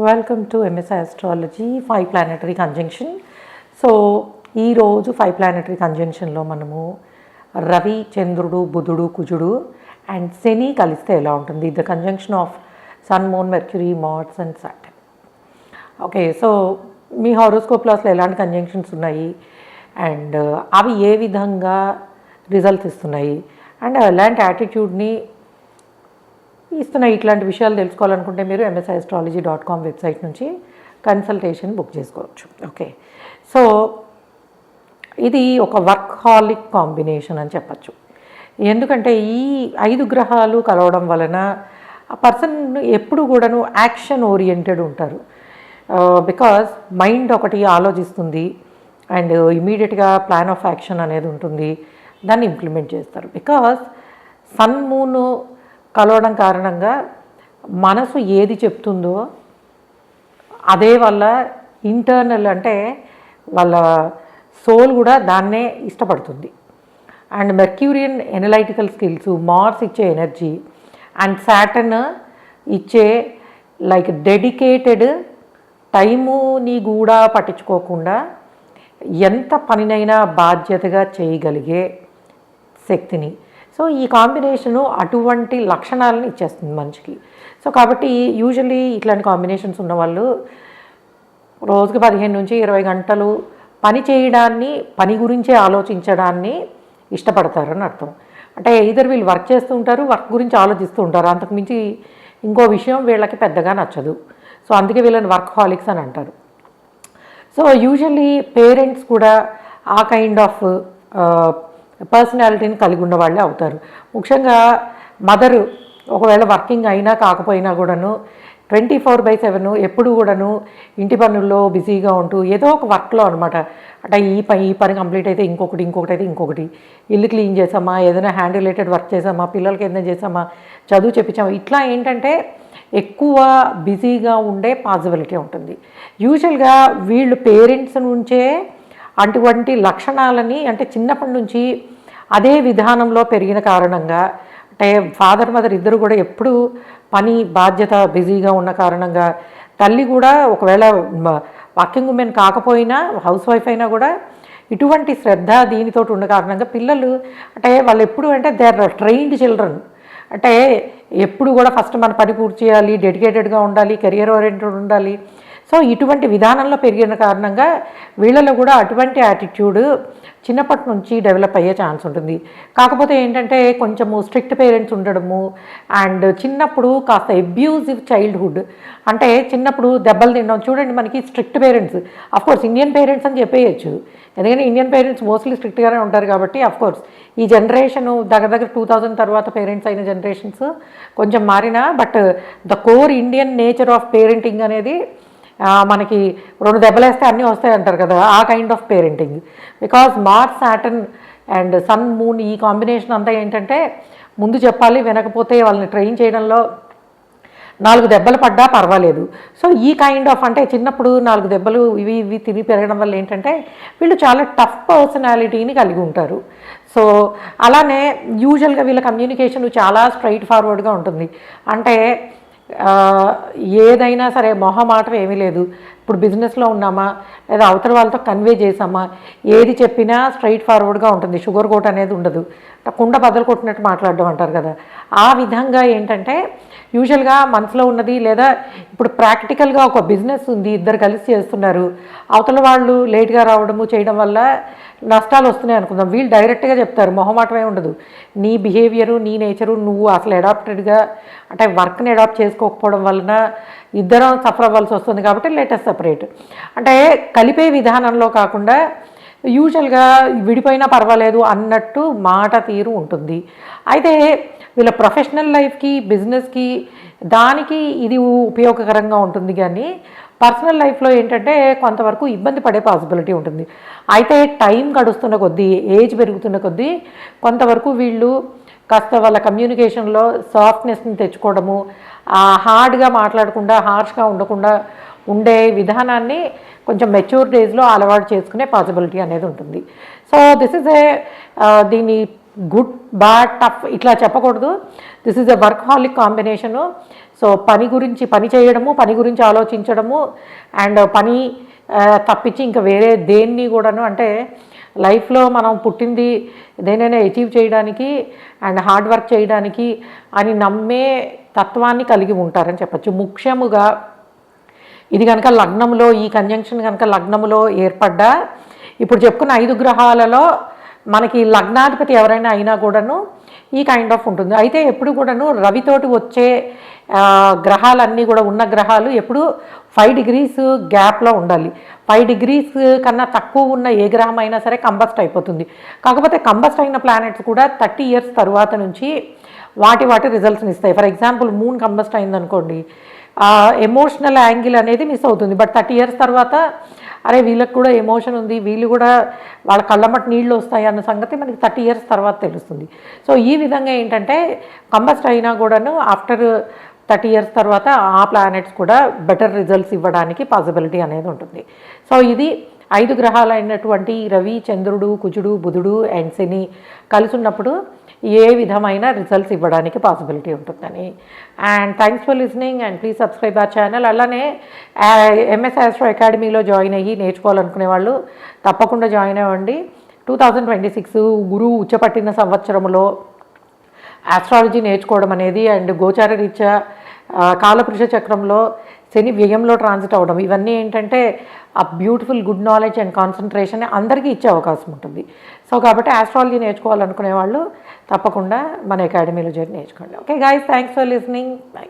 Welcome to MSI astrology 5 planetary conjunction. So ఈరోజు 5 planetary కంజంక్షన్లో మనము రవి, చంద్రుడు, బుధుడు, కుజుడు అండ్ శని కలిస్తే ఎలా ఉంటుంది, the conjunction of sun, moon, Mercury, Mars and Saturn. Okay, so మీ హారోస్కోప్లో అసలు ఎలాంటి కంజంక్షన్స్ ఉన్నాయి అండ్ అవి ఏ విధంగా రిజల్ట్స్ ఇస్తున్నాయి అండ్ ఎలాంటి యాటిట్యూడ్ని ఇస్తున్నాయి, ఇట్లాంటి విషయాలు తెలుసుకోవాలనుకుంటే మీరు msiastrology.com వెబ్సైట్ నుంచి కన్సల్టేషన్ బుక్ చేసుకోవచ్చు. ఓకే, సో ఇది ఒక వర్క్ హాలిక్ కాంబినేషన్ అని చెప్పచ్చు. ఎందుకంటే ఈ 5 గ్రహాలు కలవడం వలన ఆ పర్సన్ ఎప్పుడు కూడాను యాక్షన్ ఓరియంటెడ్ ఉంటారు. బికాజ్ మైండ్ ఒకటి ఆలోచిస్తుంది అండ్ ఇమీడియట్గా ప్లాన్ ఆఫ్ యాక్షన్ అనేది ఉంటుంది, దాన్ని ఇంప్లిమెంట్ చేస్తారు. బికాజ్ సన్ మూన్ కలవడం కారణంగా మనసు ఏది చెప్తుందో అదే వాళ్ళ ఇంటర్నల్, అంటే వాళ్ళ సోల్ కూడా దాన్నే ఇష్టపడుతుంది. అండ్ మెర్క్యూరియన్ ఎనలైటికల్ స్కిల్స్, మార్స్ ఇచ్చే ఎనర్జీ అండ్ సాటర్న్ ఇచ్చే లైక్ డెడికేటెడ్ టైముని కూడా పట్టించుకోకుండా ఎంత పనినైనా బాధ్యతగా చేయగలిగే శక్తిని, సో ఈ కాంబినేషను అటువంటి లక్షణాలను ఇచ్చేస్తుంది మనిషికి. సో కాబట్టి యూజువల్లీ ఇట్లాంటి కాంబినేషన్స్ ఉన్నవాళ్ళు రోజుకి 15 నుంచి 20 గంటలు పని చేయడాన్ని, పని గురించే ఆలోచించడాన్ని ఇష్టపడతారని అర్థం. అంటే ఇద్దరు వీళ్ళు వర్క్ చేస్తూ ఉంటారు, వర్క్ గురించి ఆలోచిస్తూ ఉంటారు, అంతకుమించి ఇంకో విషయం వీళ్ళకి పెద్దగా నచ్చదు. సో అందుకే వీళ్ళని వర్క్ హాలిక్స్ అని అంటారు. సో యూజువల్లీ పేరెంట్స్ కూడా ఆ కైండ్ ఆఫ్ పర్సనాలిటీని కలిగి ఉన్న వాళ్ళే అవుతారు. ముఖ్యంగా మదరు ఒకవేళ వర్కింగ్ అయినా కాకపోయినా కూడాను 24/7 ఎప్పుడు కూడాను ఇంటి పనుల్లో బిజీగా ఉంటూ ఏదో ఒక వర్క్లో అనమాట. అంటే ఈ పని కంప్లీట్ అయితే ఇంకొకటి అయితే ఇంకొకటి, ఇల్లు క్లీన్ చేసామా, ఏదైనా హ్యాండ్ రిలేటెడ్ వర్క్ చేసామా, పిల్లలకి ఏదైనా చేసామా, చదువు చెప్పించామా, ఇట్లా ఏంటంటే ఎక్కువ బిజీగా ఉండే పాసిబిలిటీ ఉంటుంది. యూజువల్గా వీళ్ళు పేరెంట్స్ నుంచే అటువంటి లక్షణాలని, అంటే చిన్నప్పటి నుంచి అదే విధానంలో పెరిగిన కారణంగా, అంటే ఫాదర్ మదర్ ఇద్దరు కూడా ఎప్పుడు పని బాధ్యత బిజీగా ఉన్న కారణంగా, తల్లి కూడా ఒకవేళ వర్కింగ్ ఉమెన్ కాకపోయినా హౌస్ వైఫ్ అయినా కూడా ఇటువంటి శ్రద్ధ దీనితో ఉన్న కారణంగా పిల్లలు, అంటే వాళ్ళు ఎప్పుడు అంటే దే ఆర్ ట్రైన్డ్ చిల్డ్రన్, అంటే ఎప్పుడు కూడా ఫస్ట్ మన పని పూర్తి చేయాలి, డెడికేటెడ్గా ఉండాలి, కెరియర్ ఓరియంటెడ్ ఉండాలి. సో ఇటువంటి విధానంలో పెరిగిన కారణంగా వీళ్ళలో కూడా అటువంటి యాటిట్యూడ్ చిన్నప్పటి నుంచి డెవలప్ అయ్యే ఛాన్స్ ఉంటుంది. కాకపోతే ఏంటంటే కొంచెము స్ట్రిక్ట్ పేరెంట్స్ ఉండడము అండ్ చిన్నప్పుడు కాస్త అబ్యూజివ్ చైల్డ్హుడ్, అంటే చిన్నప్పుడు దెబ్బలు తినడం. చూడండి, మనకి strict parents, of course Indian parents అని చెప్పేయచ్చు, ఎందుకంటే ఇండియన్ పేరెంట్స్ మోస్ట్లీ స్ట్రిక్ట్గానే ఉంటారు కాబట్టి. అఫ్కోర్స్ ఈ జనరేషను దగ్గర 2000 తర్వాత పేరెంట్స్ అయిన జనరేషన్స్ కొంచెం మారినా, but the core Indian nature of parenting అనేది మనకి 2 దెబ్బలేస్తే అన్నీ వస్తాయి అంటారు కదా, ఆ kind of parenting. Because Mars, Saturn and sun, moon ఈ కాంబినేషన్ అంతా ఏంటంటే ముందు చెప్పాలి, వినకపోతే వాళ్ళని ట్రైన్ చేయడంలో 4 దెబ్బలు పడ్డా పర్వాలేదు. సో ఈ కైండ్ ఆఫ్, అంటే చిన్నప్పుడు 4 దెబ్బలు ఇవి తిని పెరగడం వల్ల ఏంటంటే వీళ్ళు చాలా టఫ్ పర్సనాలిటీని కలిగి ఉంటారు. సో అలానే యూజువల్గా వీళ్ళ కమ్యూనికేషన్ చాలా స్ట్రైట్ ఫార్వర్డ్గా ఉంటుంది. అంటే ఏదైనా సరే మొహమాటం ఏమీ లేదు. ఇప్పుడు బిజినెస్లో ఉన్నామా లేదా అవతల వాళ్ళతో కన్వే చేసామా, ఏది చెప్పినా స్ట్రైట్ ఫార్వర్డ్గా ఉంటుంది, షుగర్ కోట్ అనేది ఉండదు. కుండ బద్దలు కొట్టినట్టు మాట్లాడడం అంటారు కదా, ఆ విధంగా ఏంటంటే యూజువల్గా మనసులో ఉన్నది, లేదా ఇప్పుడు ప్రాక్టికల్గా ఒక బిజినెస్ ఉంది, ఇద్దరు కలిసి చేస్తున్నారు, అవతల వాళ్ళు లేట్గా రావడము చేయడం వల్ల నష్టాలు వస్తున్నాయి అనుకుందాం. వీళ్ళు డైరెక్ట్గా చెప్తారు, మొహమాటమే ఉండదు. నీ బిహేవియరు, నీ నేచరు, నువ్వు అసలు అడాప్టెడ్గా, అంటే వర్క్ని అడాప్ట్ చేసుకోకపోవడం వలన ఇద్దరం సఫర్ అవ్వాల్సి వస్తుంది కాబట్టి లేటెస్ట్ సపరేట్, అంటే కలిపే విధానంలో కాకుండా యూజువల్గా విడిపోయినా పర్వాలేదు అన్నట్టు మాట తీరు ఉంటుంది. అయితే వీళ్ళ ప్రొఫెషనల్ లైఫ్కి, బిజినెస్కి, దానికి ఇది ఉపయోగకరంగా ఉంటుంది. కానీ పర్సనల్ లైఫ్లో ఏంటంటే కొంతవరకు ఇబ్బంది పడే పాసిబిలిటీ ఉంటుంది. అయితే టైం గడుస్తున్న కొద్దీ, ఏజ్ పెరుగుతున్న కొద్దీ కొంతవరకు వీళ్ళు కాస్త వాళ్ళ కమ్యూనికేషన్లో సాఫ్ట్నెస్ని తెచ్చుకోవడము, హార్డ్గా మాట్లాడకుండా, హార్ష్గా ఉండకుండా ఉండే విధానాన్ని కొంచెం మెచ్యూర్ డేజ్లో అలవాటు చేసుకునే పాసిబిలిటీ అనేది ఉంటుంది. సో దిస్ ఈజ్ దీని గుడ్ బ్యాడ్ టఫ్ ఇట్లా చెప్పకూడదు. This is a work హాలిక్ combination. So పని చేయడము, పని గురించి ఆలోచించడము, అండ్ పని తప్పించి ఇంకా వేరే దేన్ని కూడాను, అంటే లైఫ్లో మనం పుట్టింది దేనైనా అచీవ్ చేయడానికి అండ్ హార్డ్ వర్క్ చేయడానికి అని నమ్మే తత్వాన్ని కలిగి ఉంటారని చెప్పచ్చు. ముఖ్యముగా ఇది కనుక లగ్నంలో, ఈ కంజంక్షన్ కనుక లగ్నంలో ఏర్పడ్డా, ఇప్పుడు చెప్పుకున్న 5 గ్రహాలలో మనకి లగ్నాధిపతి ఎవరైనా అయినా కూడాను ఈ కైండ్ ఆఫ్ ఉంటుంది. అయితే ఎప్పుడు కూడాను రవితోటి వచ్చే గ్రహాలన్నీ కూడా, ఉన్న గ్రహాలు ఎప్పుడు 5 degrees గ్యాప్లో ఉండాలి. 5 degrees కన్నా తక్కువ ఉన్న ఏ గ్రహం అయినా సరే కంబస్ట్ అయిపోతుంది. కాకపోతే కంబస్ట్ అయిన ప్లానెట్స్ కూడా 30 years తర్వాత నుంచి వాటి రిజల్ట్స్ని ఇస్తాయి. ఫర్ ఎగ్జాంపుల్ మూన్ కంబస్ట్ అయిందనుకోండి, ఎమోషనల్ యాంగిల్ అనేది మిస్ అవుతుంది. బట్ 30 years తర్వాత అరే వీళ్ళకి కూడా ఎమోషన్ ఉంది, వీళ్ళు కూడా వాళ్ళ కళ్ళమట్టి నీళ్ళు వస్తాయి అన్న సంగతి మనకి 30 years తర్వాత తెలుస్తుంది. సో ఈ విధంగా ఏంటంటే కంబస్ట్ అయినా కూడాను ఆఫ్టర్ 30 years తర్వాత ఆ ప్లానెట్స్ కూడా బెటర్ రిజల్ట్స్ ఇవ్వడానికి పాసిబిలిటీ అనేది ఉంటుంది. సో ఇది 5 గ్రహాలైనటువంటి రవి, చంద్రుడు, కుజుడు, బుధుడు అండ్ శని కలిసి ఉన్నప్పుడు ఏ విధమైన రిజల్ట్స్ ఇవ్వడానికి పాసిబిలిటీ ఉంటుందని. And thanks for listening and please subscribe our channel. అలానే ఎంఎస్ ఆస్ట్రో అకాడమీలో జాయిన్ అయ్యి నేర్చుకోవాలనుకునే వాళ్ళు తప్పకుండా జాయిన్ అవ్వండి. 2026 గురువు ఉచ్చపట్టిన సంవత్సరంలో ఆస్ట్రాలజీ నేర్చుకోవడం అనేది అండ్ గోచార రీత్యా కాలపురుష చక్రంలో శని వ్యయంలో ట్రాన్సిట్ అవ్వడం, ఇవన్నీ ఏంటంటే ఆ beautiful good knowledge and concentration అందరికీ ఇచ్చే అవకాశం ఉంటుంది. సో కాబట్టి ఆస్ట్రాలజీ నేర్చుకోవాలనుకునే వాళ్ళు తప్పకుండా మన అకాడమీలో చేరి నేర్చుకోండి. Okay guys, thanks for listening. By.